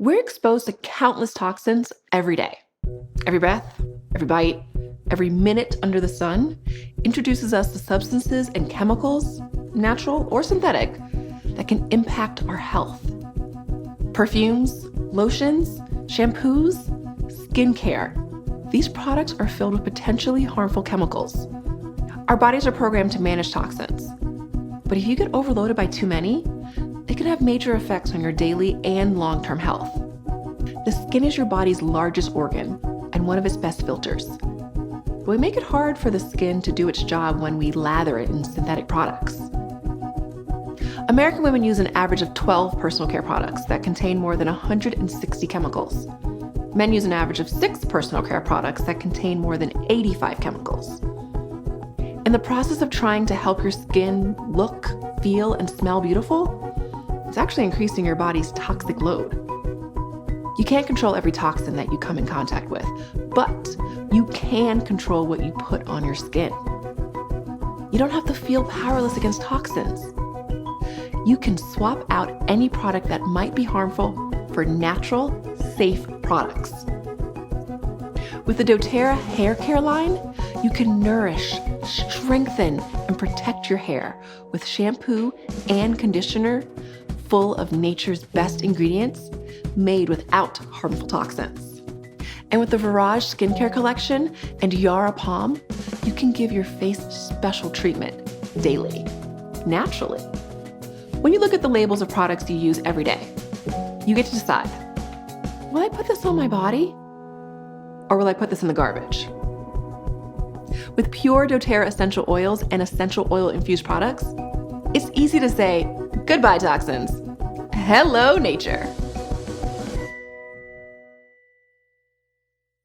We're exposed to countless toxins every day. Every breath, every bite, every minute under the sun introduces us to substances and chemicals, natural or synthetic, that can impact our health. Perfumes, lotions, shampoos, skincare. These products are filled with potentially harmful chemicals. Our bodies are programmed to manage toxins. But if you get overloaded by too many, it can have major effects on your daily and long-term health. The skin is your body's largest organ and one of its best filters. But we make it hard for the skin to do its job when we lather it in synthetic products. American women use an average of 12 personal care products that contain more than 160 chemicals. Men use an average of 6 personal care products that contain more than 85 chemicals. In the process of trying to help your skin look, feel, and smell beautiful, it's actually increasing your body's toxic load. You can't control every toxin that you come in contact with, but you can control what you put on your skin. You don't have to feel powerless against toxins. You can swap out any product that might be harmful for natural, safe products. With the doTERRA hair care line, you can nourish, strengthen, and protect your hair with shampoo and conditioner full of nature's best ingredients made without harmful toxins. And with the Virage Skincare Collection and Yara Palm, you can give your face special treatment daily, naturally. When you look at the labels of products you use every day, you get to decide, will I put this on my body? Or will I put this in the garbage? With pure doTERRA essential oils and essential oil infused products, it's easy to say, goodbye toxins. Hello, nature.